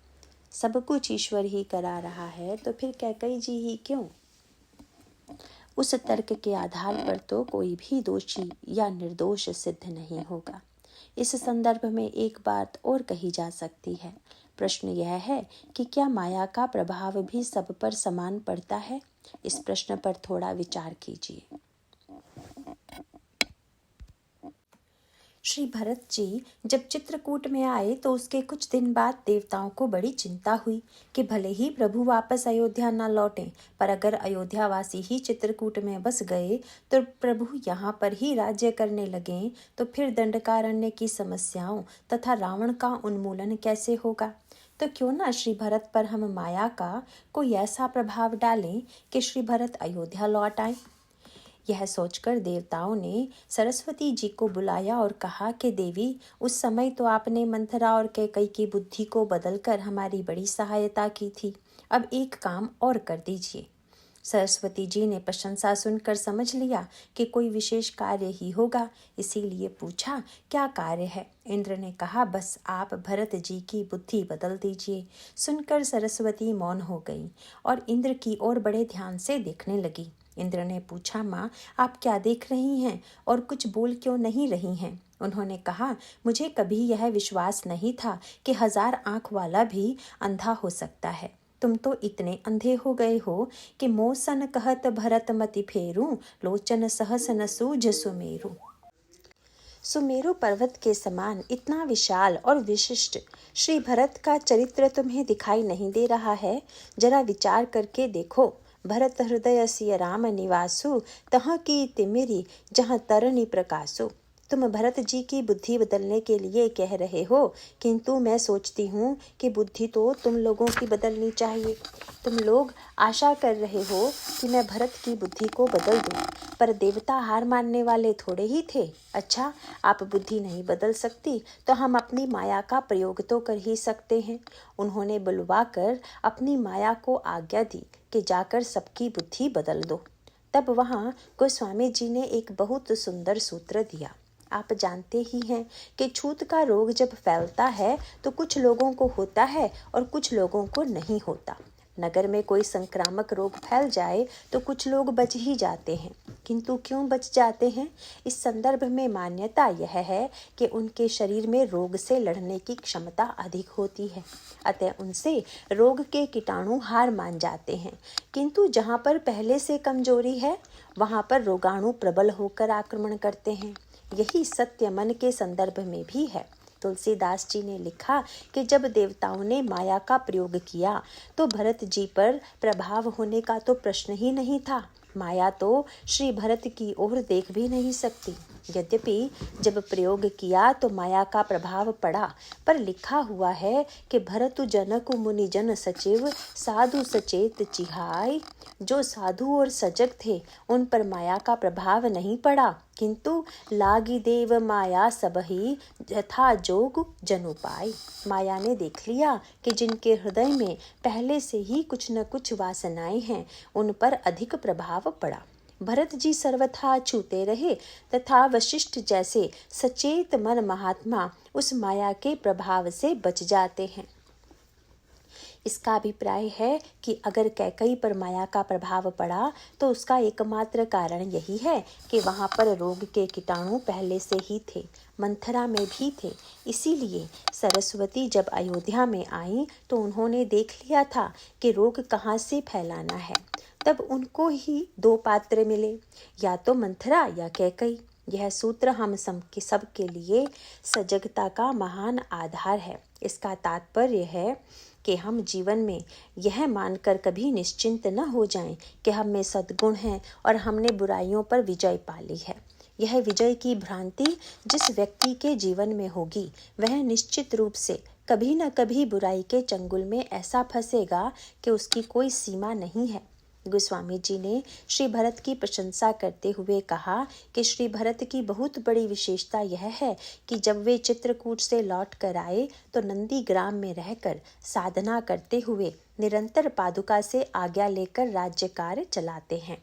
सब कुछ ईश्वर ही करा रहा है, तो फिर कैकई जी ही क्यों? उस तर्क के आधार पर तो कोई भी दोषी या निर्दोष सिद्ध नहीं होगा। इस संदर्भ में एक बात और कही जा सकती है। प्रश्न यह है कि क्या माया का प्रभाव भी सब पर समान पड़ता है? इस प्रश्न पर थोड़ा विचार कीजिए। श्री भरत जी जब चित्रकूट में आए तो उसके कुछ दिन बाद देवताओं को बड़ी चिंता हुई कि भले ही प्रभु वापस अयोध्या न लौटें, पर अगर अयोध्यावासी ही चित्रकूट में बस गए तो प्रभु यहाँ पर ही राज्य करने लगे तो फिर दंडकारण्य की समस्याओं तथा रावण का उन्मूलन कैसे होगा। तो क्यों ना श्री भरत पर हम माया का कोई ऐसा प्रभाव डालें कि श्री भरत अयोध्या लौट आए। यह सोचकर देवताओं ने सरस्वती जी को बुलाया और कहा कि देवी, उस समय तो आपने मंथरा और कैकई की बुद्धि को बदलकर हमारी बड़ी सहायता की थी, अब एक काम और कर दीजिए। सरस्वती जी ने प्रशंसा सुनकर समझ लिया कि कोई विशेष कार्य ही होगा, इसीलिए पूछा, क्या कार्य है? इंद्र ने कहा, बस आप भरत जी की बुद्धि बदल दीजिए। सुनकर सरस्वती मौन हो गई और इंद्र की ओर बड़े ध्यान से देखने लगी। इंद्र ने पूछा, माँ, आप क्या देख रही हैं और कुछ बोल क्यों नहीं रही हैं? उन्होंने कहा, मुझे कभी यह विश्वास नहीं था कि 1000 आँख वाला भी अंधा हो सकता है। तुम तो इतने अंधे हो गए हो कि मोसन कहत भरत मति फेरू, लोचन सहस न सूझ सुमेरु। सुमेरु पर्वत के समान इतना विशाल और विशिष्ट श्री भरत का चरित्र तुम्हें दिखाई नहीं दे रहा है? जरा विचार करके देखो। भरत हृदय सिय राम निवासु, तहाँ की तिमिरी जहाँ तरनी प्रकाशु। तुम भरत जी की बुद्धि बदलने के लिए कह रहे हो, किंतु मैं सोचती हूँ कि बुद्धि तो तुम लोगों की बदलनी चाहिए। तुम लोग आशा कर रहे हो कि मैं भरत की बुद्धि को बदल दूँ, पर देवता हार मानने वाले थोड़े ही थे। अच्छा, आप बुद्धि नहीं बदल सकती तो हम अपनी माया का प्रयोग तो कर ही सकते हैं। उन्होंने बुलवा कर अपनी माया को आज्ञा दी कि जाकर सबकी बुद्धि बदल दो। तब वहाँ गोस्वामी जी ने एक बहुत सुंदर सूत्र दिया। आप जानते ही हैं कि छूत का रोग जब फैलता है तो कुछ लोगों को होता है और कुछ लोगों को नहीं होता। नगर में कोई संक्रामक रोग फैल जाए तो कुछ लोग बच ही जाते हैं, किंतु क्यों बच जाते हैं? इस संदर्भ में मान्यता यह है कि उनके शरीर में रोग से लड़ने की क्षमता अधिक होती है, अतः उनसे रोग के कीटाणु हार मान जाते हैं। किंतु जहाँ पर पहले से कमजोरी है वहाँ पर रोगाणु प्रबल होकर आक्रमण करते हैं। यही सत्य मन के संदर्भ में भी है। तुलसीदास जी ने लिखा कि जब देवताओं ने माया का प्रयोग किया तो भरत जी पर प्रभाव होने का तो प्रश्न ही नहीं था। माया तो श्री भरत की ओर देख भी नहीं सकती। यद्यपि जब प्रयोग किया तो माया का प्रभाव पड़ा, पर लिखा हुआ है कि भरतु जनक मुनि जन सचिव साधु सचेत चिहाय। जो साधु और सजग थे उन पर माया का प्रभाव नहीं पड़ा, किंतु लागी देव माया सबही यथा जोग जनु पाई। माया ने देख लिया कि जिनके हृदय में पहले से ही कुछ न कुछ वासनाएं हैं उन पर अधिक प्रभाव पड़ा। भरत जी सर्वथा छूते रहे तथा वशिष्ठ जैसे सचेत मन महात्मा उस माया के प्रभाव से बच जाते हैं। इसका अभिप्राय है कि अगर कैकई पर माया का प्रभाव पड़ा तो उसका एकमात्र कारण यही है कि वहाँ पर रोग के कीटाणु पहले से ही थे, मंथरा में भी थे। इसीलिए सरस्वती जब अयोध्या में आई तो उन्होंने देख लिया था कि रोग कहाँ से फैलाना है। तब उनको ही दो पात्र मिले, या तो मंथरा या कैकई। यह सूत्र हम सबके लिए सजगता का महान आधार है। इसका तात्पर्य है कि हम जीवन में यह मानकर कभी निश्चिंत न हो जाएं कि हम में सद्गुण हैं और हमने बुराइयों पर विजय पा ली है। यह विजय की भ्रांति जिस व्यक्ति के जीवन में होगी वह निश्चित रूप से कभी न कभी बुराई के चंगुल में ऐसा फंसेगा कि उसकी कोई सीमा नहीं है। गोस्वामी जी ने श्री भरत की प्रशंसा करते हुए कहा कि श्री भरत की बहुत बड़ी विशेषता यह है कि जब वे चित्रकूट से लौट कर आए तो नंदी ग्राम में रहकर साधना करते हुए निरंतर पादुका से आज्ञा लेकर राज्य कार्य चलाते हैं।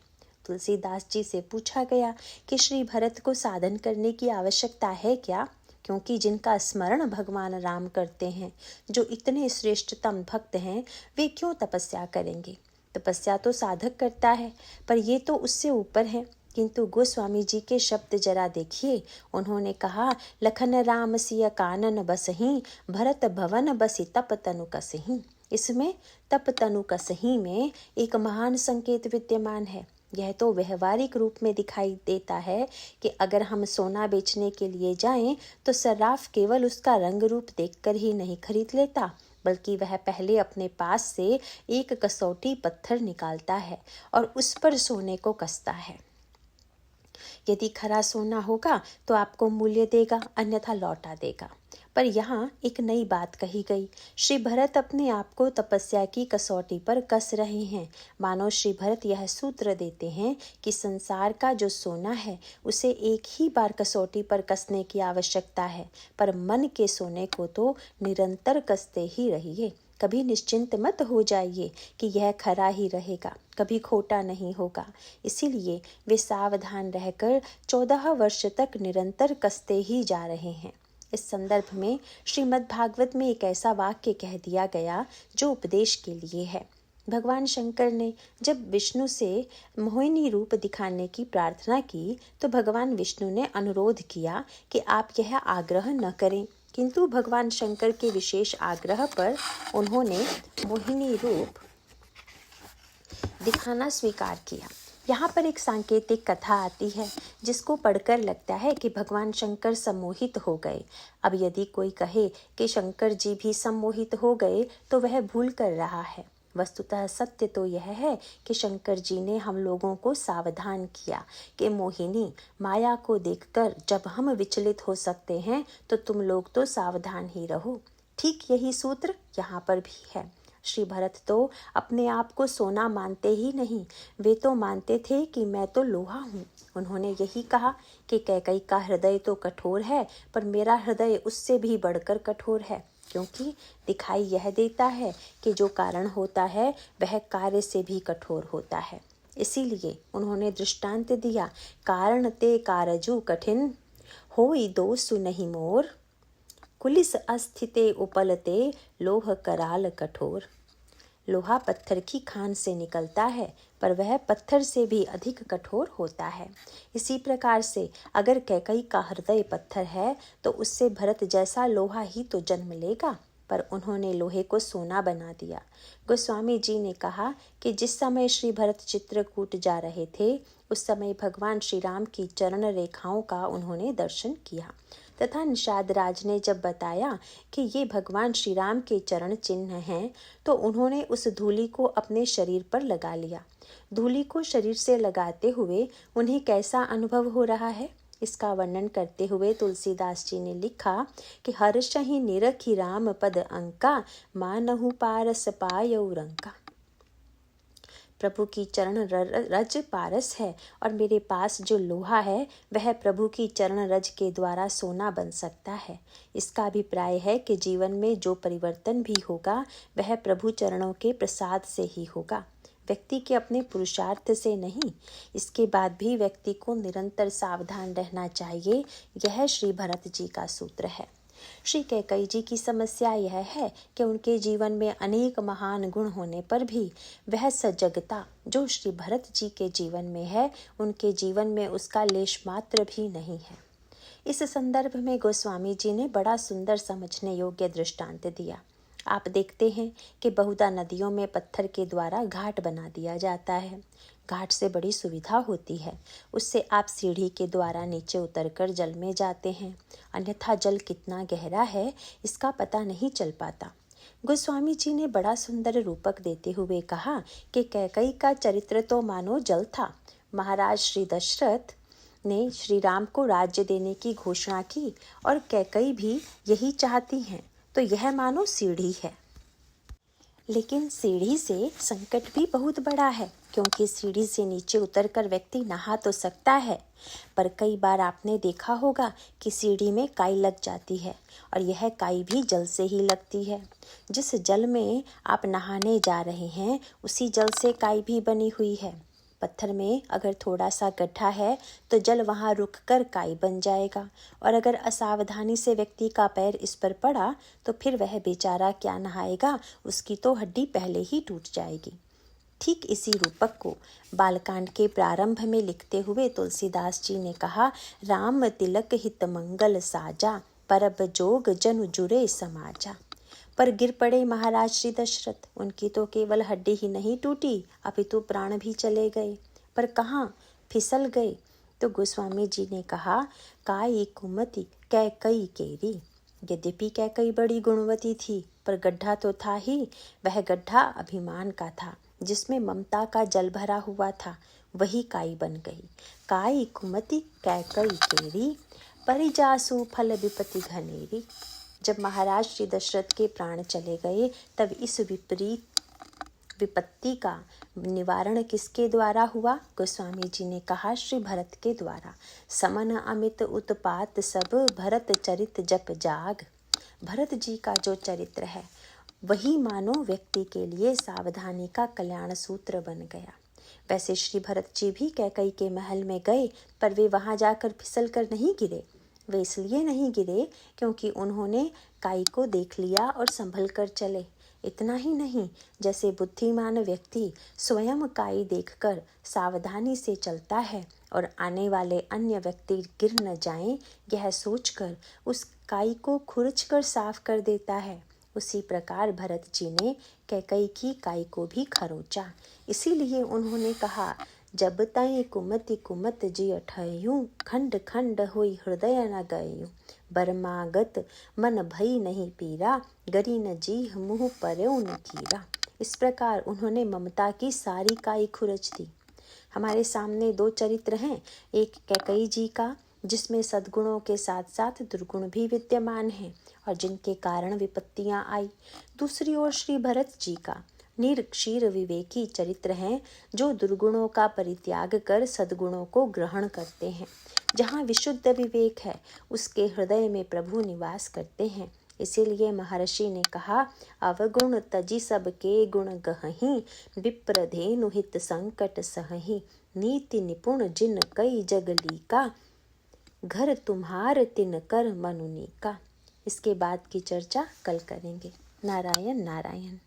तुलसीदास जी से पूछा गया कि श्री भरत को साधन करने की आवश्यकता है क्या, क्योंकि जिनका स्मरण भगवान राम करते हैं, जो इतने श्रेष्ठतम भक्त हैं, वे क्यों तपस्या करेंगे। तपस्या तो साधक करता है, पर ये तो उससे ऊपर है। किंतु गोस्वामी जी के शब्द जरा देखिए। उन्होंने कहा, लखन राम सिय कानन बसही, भरत भवन बसी तप तनु कसही। इसमें तप तनु कसही में एक महान संकेत विद्यमान है। यह तो व्यवहारिक रूप में दिखाई देता है कि अगर हम सोना बेचने के लिए जाएं तो सर्राफ केवल उसका रंग रूप देखकर ही नहीं खरीद लेता, बल्कि वह पहले अपने पास से एक कसौटी पत्थर निकालता है और उस पर सोने को कसता है। यदि खरा सोना होगा तो आपको मूल्य देगा, अन्यथा लौटा देगा। पर यहाँ एक नई बात कही गई। श्री भरत अपने आप को तपस्या की कसौटी पर कस रहे हैं। मानो श्री भरत यह सूत्र देते हैं कि संसार का जो सोना है उसे एक ही बार कसौटी पर कसने की आवश्यकता है, पर मन के सोने को तो निरंतर कसते ही रहिए। कभी निश्चिंत मत हो जाइए कि यह खरा ही रहेगा, कभी खोटा नहीं होगा। इसीलिए वे सावधान रहकर 14 वर्ष तक निरंतर कसते ही जा रहे हैं। इस संदर्भ में श्रीमद् भागवत में एक ऐसा वाक्य कह दिया गया जो उपदेश के लिए है। भगवान शंकर ने जब विष्णु से मोहिनी रूप दिखाने की प्रार्थना की तो भगवान विष्णु ने अनुरोध किया कि आप यह आग्रह न करें, किंतु भगवान शंकर के विशेष आग्रह पर उन्होंने मोहिनी रूप दिखाना स्वीकार किया। यहाँ पर एक सांकेतिक कथा आती है जिसको पढ़कर लगता है कि भगवान शंकर सम्मोहित हो गए। अब यदि कोई कहे कि शंकर जी भी सम्मोहित हो गए तो वह भूल कर रहा है। वस्तुतः सत्य तो यह है कि शंकर जी ने हम लोगों को सावधान किया कि मोहिनी माया को देखकर जब हम विचलित हो सकते हैं तो तुम लोग तो सावधान ही रहो। ठीक यही सूत्र यहाँ पर भी है। श्री भरत तो अपने आप को सोना मानते ही नहीं, वे तो मानते थे कि मैं तो लोहा हूँ। उन्होंने यही कहा कि कैकई का हृदय तो कठोर है, पर मेरा हृदय उससे भी बढ़कर कठोर है, क्योंकि दिखाई यह देता है कि जो कारण होता है वह कार्य से भी कठोर होता है। इसीलिए उन्होंने दृष्टांत दिया, कारण ते कारजु कठिन, होई दो सुनहि मोर, कुलिस अस्थिते उपलते लोह कराल कठोर। लोहा पत्थर की खान से निकलता है, पर वह पत्थर से भी अधिक कठोर होता है। इसी प्रकार से अगर कैकई का हृदय पत्थर है तो उससे भरत जैसा लोहा ही तो जन्म लेगा, पर उन्होंने लोहे को सोना बना दिया। गोस्वामी जी ने कहा कि जिस समय श्री भरत चित्रकूट जा रहे थे उस समय भगवान श्री राम की चरण रेखाओं का उन्होंने दर्शन किया, तथा निषाद राज ने जब बताया कि ये भगवान श्री राम के चरण चिन्ह हैं तो उन्होंने उस धूलि को अपने शरीर पर लगा लिया। धूलि को शरीर से लगाते हुए उन्हें कैसा अनुभव हो रहा है, इसका वर्णन करते हुए तुलसीदास जी ने लिखा कि हर्षहि निरखि राम पद अंका, मानहु पारस पायौ रंका। प्रभु की चरण रज पारस है और मेरे पास जो लोहा है वह प्रभु की चरण रज के द्वारा सोना बन सकता है। इसका अभिप्राय है कि जीवन में जो परिवर्तन भी होगा वह प्रभु चरणों के प्रसाद से ही होगा, व्यक्ति के अपने पुरुषार्थ से नहीं। इसके बाद भी व्यक्ति को निरंतर सावधान रहना चाहिए। यह श्री भरत जी का सूत्र है। श्री कैकई जी की समस्या यह है कि उनके जीवन में अनेक महान गुण होने पर भी वह सजगता जो श्री भरत जी के जीवन में है उनके जीवन में उसका लेश मात्र भी नहीं है। इस संदर्भ में गोस्वामी जी ने बड़ा सुंदर समझने योग्य दृष्टांत दिया। आप देखते हैं कि बहुधा नदियों में पत्थर के द्वारा घाट बना दिया जाता है। घाट से बड़ी सुविधा होती है, उससे आप सीढ़ी के द्वारा नीचे उतरकर जल में जाते हैं, अन्यथा जल कितना गहरा है इसका पता नहीं चल पाता। गोस्वामी जी ने बड़ा सुंदर रूपक देते हुए कहा कि कैकई का चरित्र तो मानो जल था। महाराज श्री दशरथ ने श्री राम को राज्य देने की घोषणा की और कैकई भी यही चाहती हैं, तो यह मानो सीढ़ी है। लेकिन सीढ़ी से संकट भी बहुत बड़ा है, क्योंकि सीढ़ी से नीचे उतरकर व्यक्ति नहा तो सकता है, पर कई बार आपने देखा होगा कि सीढ़ी में काई लग जाती है, और यह काई भी जल से ही लगती है। जिस जल में आप नहाने जा रहे हैं उसी जल से काई भी बनी हुई है। पत्थर में अगर थोड़ा सा गड्ढा है तो जल वहाँ रुककर काई बन जाएगा, और अगर असावधानी से व्यक्ति का पैर इस पर पड़ा तो फिर वह बेचारा क्या नहाएगा, उसकी तो हड्डी पहले ही टूट जाएगी। ठीक इसी रूपक को बालकांड के प्रारंभ में लिखते हुए तुलसीदास जी ने कहा, राम तिलक हित मंगल साजा, परब जोग जन जुरे समाजा। पर गिर पड़े महाराज श्री दशरथ, उनकी तो केवल हड्डी ही नहीं टूटी अपितु प्राण भी चले गए। पर कहाँ, फिसल गए। तो गोस्वामी जी ने कहा, काई कुमति कैकई केरी। यद्यपि कैकई बड़ी गुणवती थी, पर गड्ढा तो था ही। वह गड्ढा अभिमान का था, जिसमें ममता का जल भरा हुआ था, वही काई बन गई। काई कुमति कैकई केरी, परिजासु फल विपति घनेरी। जब महाराज श्री दशरथ के प्राण चले गए तब इस विपरीत विपत्ति का निवारण किसके द्वारा हुआ? गोस्वामी जी ने कहा, श्री भरत के द्वारा। समन अमित उत्पात सब, भरत चरित जप जाग। भरत जी का जो चरित्र है वही मानो व्यक्ति के लिए सावधानी का कल्याण सूत्र बन गया। वैसे श्री भरत जी भी कैकई के महल में गए, पर वे वहां जाकर फिसल कर नहीं गिरे। वे इसलिए नहीं गिरे क्योंकि उन्होंने काई को देख लिया और संभल कर चले। इतना ही नहीं, जैसे बुद्धिमान व्यक्ति स्वयं काई देखकर सावधानी से चलता है और आने वाले अन्य व्यक्ति गिर न जाएं, यह सोचकर उस काई को खुरच कर साफ कर देता है, उसी प्रकार भरत जी ने कैकई की काई को भी खरोचा। इसीलिए उन्होंने कहा, जब तय कुमति कुमत जी अठयूं, खंड खंड होई हृदय न गयूं। बरमागत मन भई नहीं पीरा, गरी न जीह मुँह पर्यों न कीरा। इस प्रकार उन्होंने ममता की सारी काई खुरच दी। हमारे सामने दो चरित्र हैं, एक कैकई जी का जिसमें सद्गुणों के साथ साथ दुर्गुण भी विद्यमान हैं और जिनके कारण विपत्तियां आई। दूसरी ओर श्री भरत जी का निरक्षीर विवेकी चरित्र हैं, जो दुर्गुणों का परित्याग कर सद्गुणों को ग्रहण करते हैं। जहाँ विशुद्ध विवेक है उसके हृदय में प्रभु निवास करते हैं। इसीलिए महर्षि ने कहा, अवगुण तजी सबके गुण गहहीं, विप्रधेनु हित संकट सहहीं। नीति निपुण जिन कई जगली का, घर तुम्हार तिन कर मनुनी का। इसके बाद की चर्चा कल करेंगे। नारायण नारायण।